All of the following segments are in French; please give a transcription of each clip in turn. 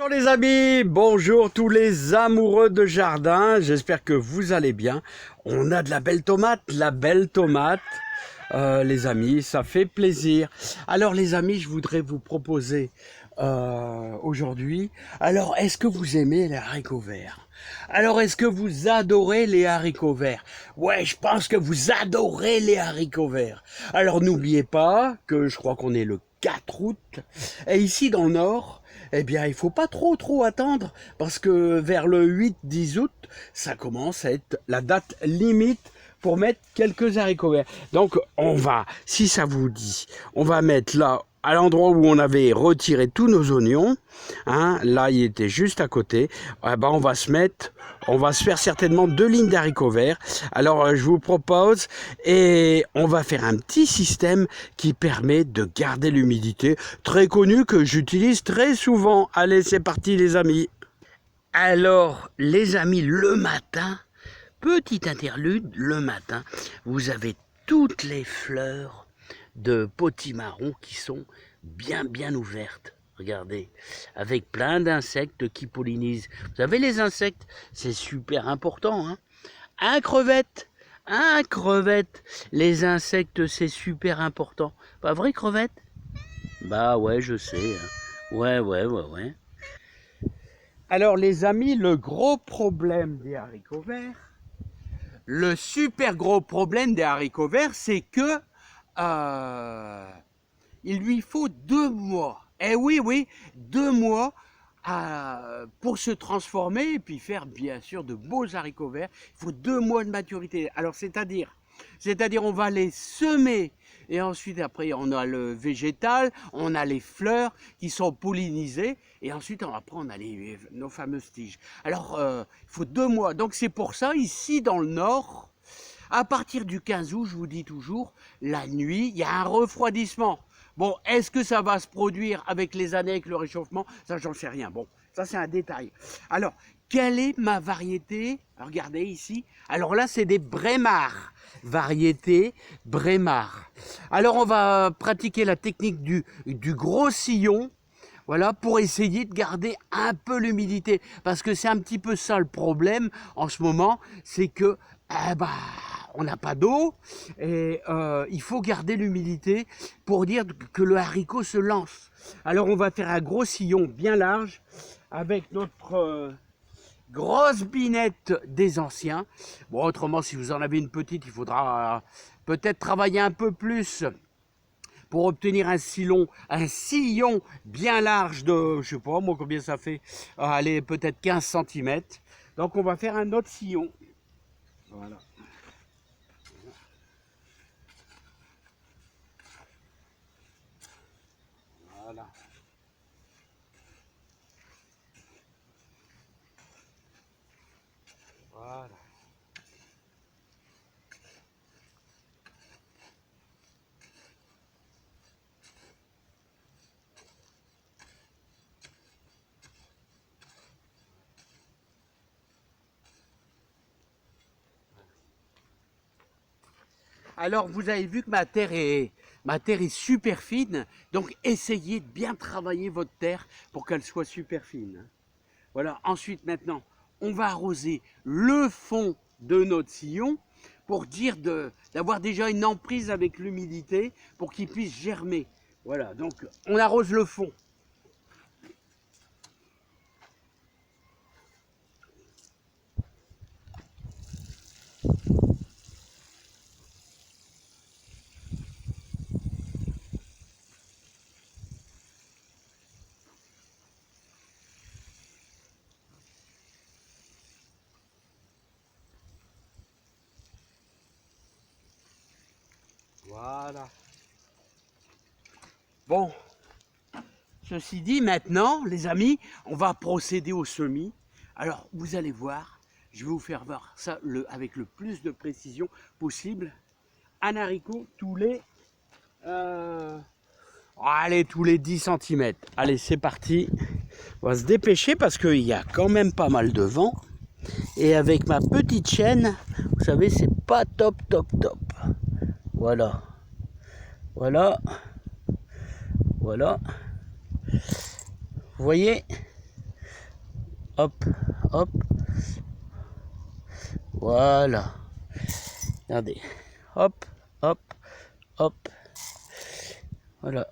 Bonjour les amis, bonjour tous les amoureux de jardin, j'espère que vous allez bien. On a de la belle tomate, les amis, ça fait plaisir. Alors les amis, je voudrais vous proposer aujourd'hui, alors est-ce que vous aimez les haricots verts? Alors est-ce que vous adorez les haricots verts? Ouais, je pense que vous adorez les haricots verts. Alors n'oubliez pas que je crois qu'on est le 4 août, et ici dans le nord, eh bien, il faut pas trop attendre parce que vers le 8-10 août, ça commence à être la date limite pour mettre quelques haricots verts. Donc, on va, si ça vous dit, on va mettre là, à l'endroit où on avait retiré tous nos oignons, hein, là, il était juste à côté, eh ben, on va se faire certainement 2 lignes d'haricots verts. Alors, je vous propose, et on va faire un petit système qui permet de garder l'humidité, très connu que j'utilise très souvent. Allez, c'est parti les amis. Alors, les amis, le matin, petit interlude, le matin, vous avez toutes les fleurs de potimarron qui sont bien ouvertes. Regardez, avec plein d'insectes qui pollinisent. Vous savez, les insectes, c'est super important, hein. Un crevette, les insectes, c'est super important. Pas vrai, crevette? Bah ouais, je sais, hein. Ouais. Alors les amis, le gros problème des haricots verts, le super gros problème des haricots verts, c'est que il lui faut 2 mois. Eh oui, 2 mois pour se transformer et puis faire bien sûr de beaux haricots verts. Il faut 2 mois de maturité. Alors c'est-à-dire on va les semer et ensuite après on a le végétal, on a les fleurs qui sont pollinisées et ensuite après on a nos fameuses tiges. Alors il faut 2 mois. Donc c'est pour ça ici dans le nord, à partir du 15 août, je vous dis toujours, la nuit, il y a un refroidissement. Bon, est-ce que ça va se produire avec les années, avec le réchauffement? Ça, j'en sais rien. Bon, ça, c'est un détail. Alors, quelle est ma variété? Regardez ici. Alors là, c'est des Brémar. Variété Brémar. Alors, on va pratiquer la technique du gros sillon. Voilà, pour essayer de garder un peu l'humidité. Parce que c'est un petit peu ça le problème en ce moment. C'est que, on n'a pas d'eau et il faut garder l'humidité pour dire que le haricot se lance. Alors on va faire un gros sillon bien large avec notre grosse binette des anciens. Bon, autrement, si vous en avez une petite, il faudra peut-être travailler un peu plus pour obtenir un sillon bien large de, je sais pas moi combien ça fait, allez, peut-être 15 cm. Donc on va faire un autre sillon. Voilà. Voilà. Voilà. Alors vous avez vu que ma terre est super fine, donc essayez de bien travailler votre terre pour qu'elle soit super fine. Voilà, ensuite maintenant, on va arroser le fond de notre sillon pour dire d'avoir déjà une emprise avec l'humidité pour qu'il puisse germer. Voilà, donc on arrose le fond. Voilà. Bon, ceci dit, maintenant, les amis, on va procéder au semis. Alors, vous allez voir, je vais vous faire voir ça avec le plus de précision possible. Un haricot tous les 10 cm. Allez, c'est parti. On va se dépêcher parce qu'il y a quand même pas mal de vent. Et avec ma petite chaîne, vous savez, c'est pas top. Voilà. Vous voyez, hop, hop. Voilà. Regardez. Hop, hop, hop. Voilà.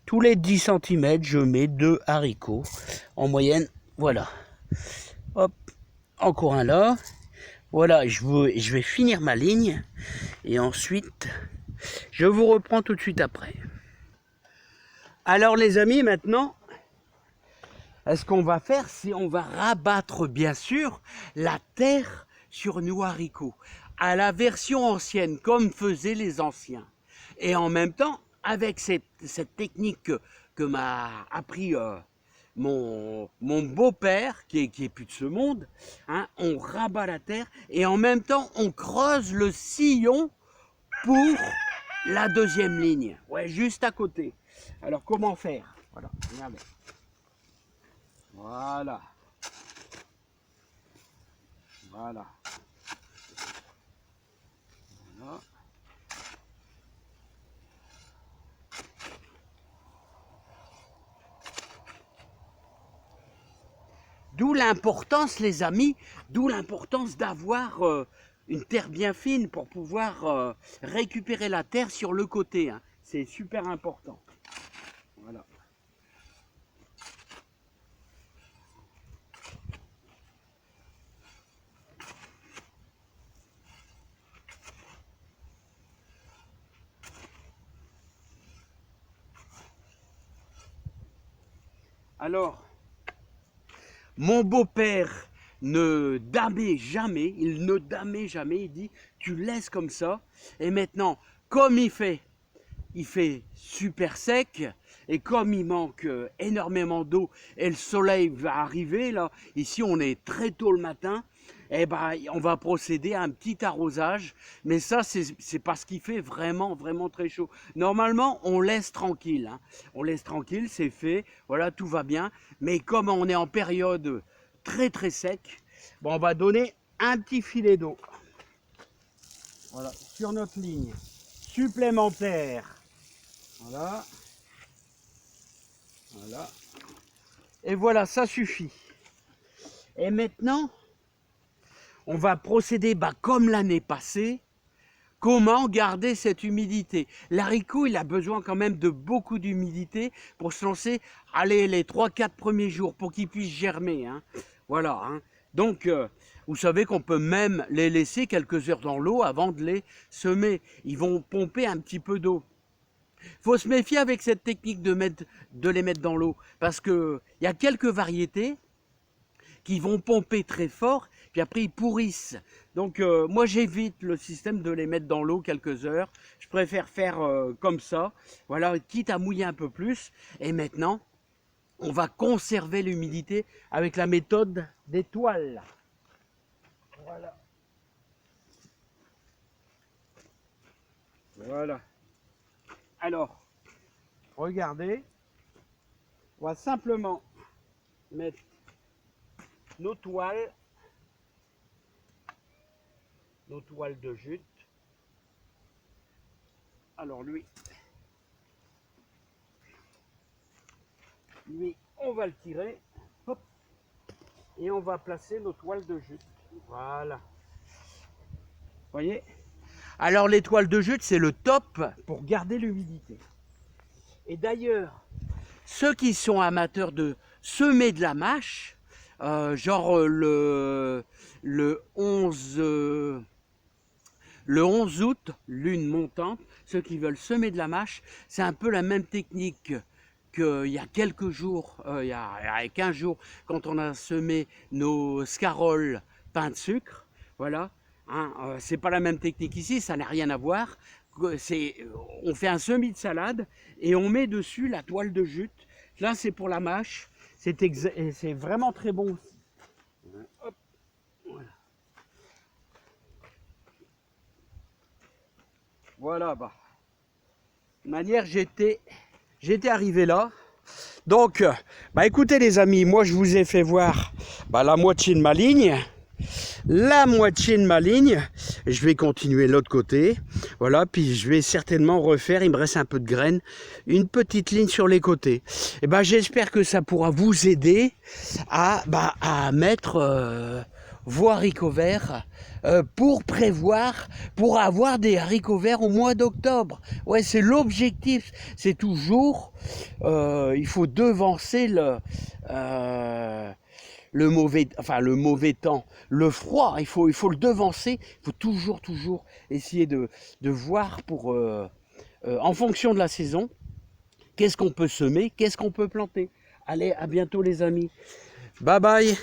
Tous les 10 cm, je mets 2 haricots. En moyenne, voilà. Hop, encore un là. Voilà, je vais finir ma ligne. Et ensuite, je vous reprends tout de suite après. Alors les amis, maintenant, ce qu'on va faire, c'est on va rabattre bien sûr la terre sur nos haricots, à la version ancienne, comme faisaient les anciens. Et en même temps, avec cette technique que m'a appris mon beau-père, qui est plus de ce monde, hein, on rabat la terre et en même temps, on creuse le sillon pour la deuxième ligne. Ouais, juste à côté. Alors, comment faire? Voilà, regardez. Voilà. Voilà. Voilà. D'où l'importance, les amis, d'où l'importance d'avoir une terre bien fine pour pouvoir récupérer la terre sur le côté. Hein. C'est super important. Voilà. Alors, mon beau-père ne damait jamais, il ne damait jamais, il dit tu laisses comme ça. Et maintenant, comme il fait super sec, et comme il manque énormément d'eau et le soleil va arriver, là, ici on est très tôt le matin, et ben, on va procéder à un petit arrosage, mais ça c'est parce qu'il fait vraiment très chaud. Normalement on laisse tranquille, hein. On laisse tranquille, c'est fait, voilà, tout va bien, mais comme on est en période très sec, bon, on va donner un petit filet d'eau, voilà, sur notre ligne supplémentaire. Voilà. Voilà. Et voilà, ça suffit. Et maintenant, on va procéder comme l'année passée. Comment garder cette humidité? L'haricot, il a besoin quand même de beaucoup d'humidité pour se lancer, allez, les 3-4 premiers jours, pour qu'il puisse germer. Hein. Voilà. Hein. Donc, vous savez qu'on peut même les laisser quelques heures dans l'eau avant de les semer. Ils vont pomper un petit peu d'eau. Faut se méfier avec cette technique de les mettre dans l'eau, parce qu'il y a quelques variétés qui vont pomper très fort, puis après ils pourrissent. Donc moi j'évite le système de les mettre dans l'eau quelques heures, je préfère faire comme ça, voilà, quitte à mouiller un peu plus. Et maintenant, on va conserver l'humidité avec la méthode des toiles. Voilà. Voilà. Alors, regardez, on va simplement mettre nos toiles de jute. Alors lui, on va le tirer, hop, et on va placer nos toiles de jute. Voilà. Voyez? Alors les toiles de jute, c'est le top pour garder l'humidité. Et d'ailleurs, ceux qui sont amateurs de semer de la mâche, genre le 11 août, lune montante, ceux qui veulent semer de la mâche, c'est un peu la même technique qu'il y a quelques jours, il y a 15 jours, quand on a semé nos scaroles pain de sucre, voilà. Hein, c'est pas la même technique ici, ça n'a rien à voir. On fait un semis de salade et on met dessus la toile de jute. Là, c'est pour la mâche. C'est vraiment très bon aussi. Hop, voilà. Voilà, bah. De manière, j'étais arrivé là. Donc, bah écoutez les amis, moi je vous ai fait voir la moitié de ma ligne. la moitié de ma ligne. Je vais continuer l'autre côté. Voilà, puis je vais certainement refaire, il me reste un peu de graines, une petite ligne sur les côtés. Et ben, j'espère que ça pourra vous aider à mettre vos haricots verts pour prévoir, pour avoir des haricots verts au mois d'octobre. Ouais, c'est l'objectif. C'est toujours, il faut devancer le mauvais temps, le froid, il faut le devancer, il faut toujours essayer de voir pour, en fonction de la saison, qu'est-ce qu'on peut semer, qu'est-ce qu'on peut planter. Allez, à bientôt les amis. Bye bye.